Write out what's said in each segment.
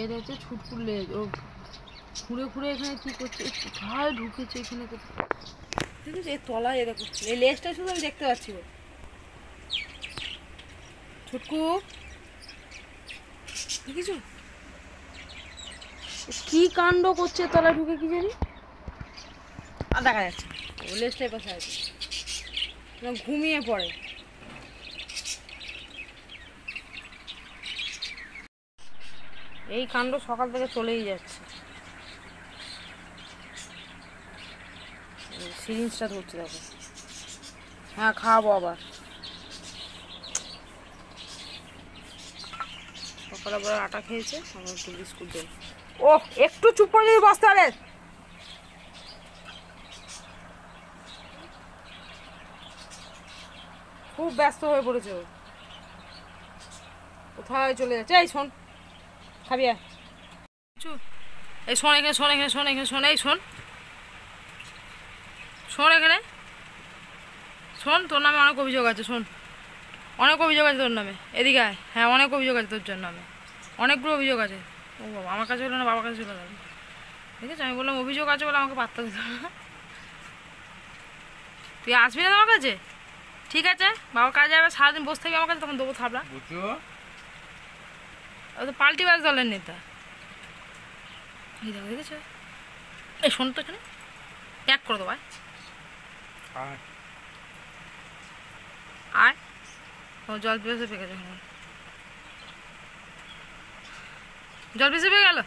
এটা হচ্ছে ছুটকুর লেজ। ও ঘুরে ঘুরে এখানে কি করছে, কোথায় ঢুকেছে এখানে, ঠিক আছে? এর তলায় এ দেখো, এই লেজটা শুধু আমি দেখতে পাচ্ছি। ও ছুটকু, দেখেছো কি কাণ্ড করছে তলায় ঢুকে, কি জানি। আর দেখা যাচ্ছে ও লেজটাই পাশে আছে, ঘুমিয়ে পড়ে। এই কাণ্ড সকাল থেকে চলেই যাচ্ছে। সিরিঞ্জটা ধরছে দেখো। হ্যাঁ খাওয়াবো আবার, সকালে আবার আটা খেয়েছে, আমার একটু বিস্কুট দেন। ও একটু চুপ করে যদি বসতে পারে। খুব ব্যস্ত হয়ে পড়েছে ও, কোথায় চলে যাচ্ছে। এই শোন, খাবি? এই শোন এখানে, শোন এখানে, শোন এখানে, শোন, এই শোন, শোন এখানে শোন। তোর নামে অনেক অভিযোগ আছে, শোন, অনেক অভিযোগ আছে তোর নামে। এদিকে আয়। হ্যাঁ অনেক অভিযোগ আছে তোর জন্য, নামে অনেকগুলো অভিযোগ আছে। ও বাবা, আমার কাছে হলো না, বাবার কাছে চলে যাবে। ঠিক আছে, আমি বললাম অভিযোগ আছে বলে আমাকে পাত্তা দিতে হবে না। তুই আসবি না তোমার কাছে? ঠিক আছে, বাবা কাজে যাবে, সারাদিন বসে থাকবি আমার কাছে, তখন দেবো থাবড়া। ও তো পাল্টি বাজ দলের নেতা। এই দেখো, দেখেছো? এই শোন তো এখানে, এক করে দেবো। আয়, ও জল পিপাসে পেয়ে গেছে, জল পিপাসে পেয়ে গেল।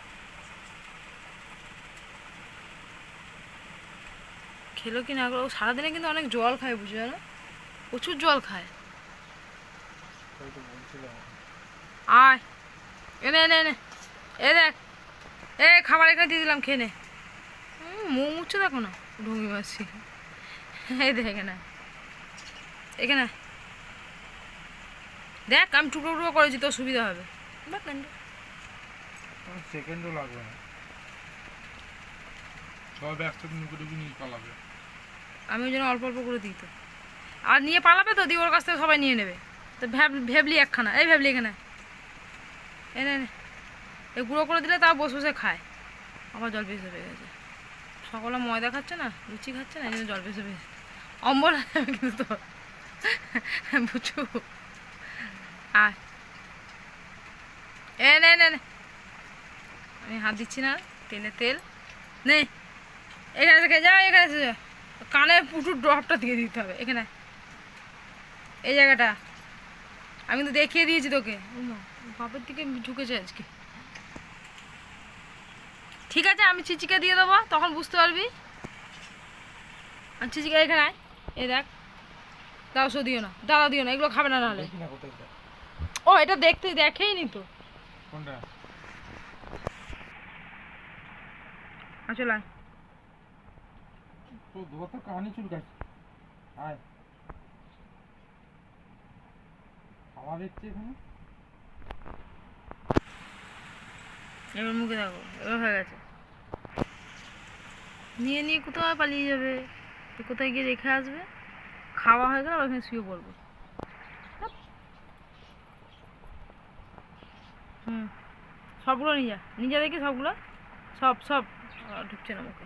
খেলো কি না, ও সারাদিনে কিন্তু অনেক জল খায়, বুঝে জানো, প্রচুর জল খায়। আয়, এনে এনে এনে, এ দেখ, এ খাবার এখানে দিয়ে দিলাম, খেয়ে নে। মুখ মুচ্ছে দেখো না, ঢুঙ্গি মারছি। এই দেখ এখানে, এখানে দেখ, আমি টুকরো টুকরো করেছি, তোর সুবিধা হবে। সেকেন্ডও লাগবে না, সব একসাথে নুকে টুকে নিয়ে পালাবে। আমি ওই জন্য অল্প অল্প করে দিই তো, আর নিয়ে পালাবে তো, দিয়ে ওর কাছ থেকে সবাই নিয়ে নেবে। তো ভেবলি একখানা, এই ভেবলি এখানে এনে এনে, এই গুঁড়ো করে দিলে তাও বসে বসে খায়। আবার জল পেয়ে পেয়ে গেছে, সকালে ময়দা খাচ্ছে না, লুচি খাচ্ছে না, এই জন্য জল পেয়ে পেয়েছে। অম্বল কিন্তু তো, বুঝু। আয়, এ নে নে নে, আমি হাত দিচ্ছি না, তেলে তেল নে, এখানে থেকে যা, এখানে যা, কানে পুটুর ড্রপটা দিয়ে দিতে হবে এখানে, এই জায়গাটা আমি তো দেখিয়ে দিয়েছি তোকে। বাপের দিকে ঢুকেছে আজকে। ঠিক আছে, আমি চিচিকে দিয়ে দেবো, তখন বুঝতে পারবি। আর চিচিকে এখানে আয়, এই দেখ, দাও শো দিও না, দাঁড়া দিও না, এগুলো খাবে না নাহলে। ও এটা দেখতে দেখেই নি তো, আসলে কাহানি চুলকাচ্ছে। আয়, খাওয়া দেখছি এখানে, এবার মুখে দেখো, এবার হয়ে গেছে। নিয়ে নিয়ে কোথায় পালিয়ে যাবে, কোথায় গিয়ে রেখে আসবে। খাওয়া হয়ে গেলে ওখানে শুয়ে পড়বো। সবগুলো নিয়ে যা, নিয়ে যা দেখি সবগুলো, সব সব ঢুকছে না মুখে।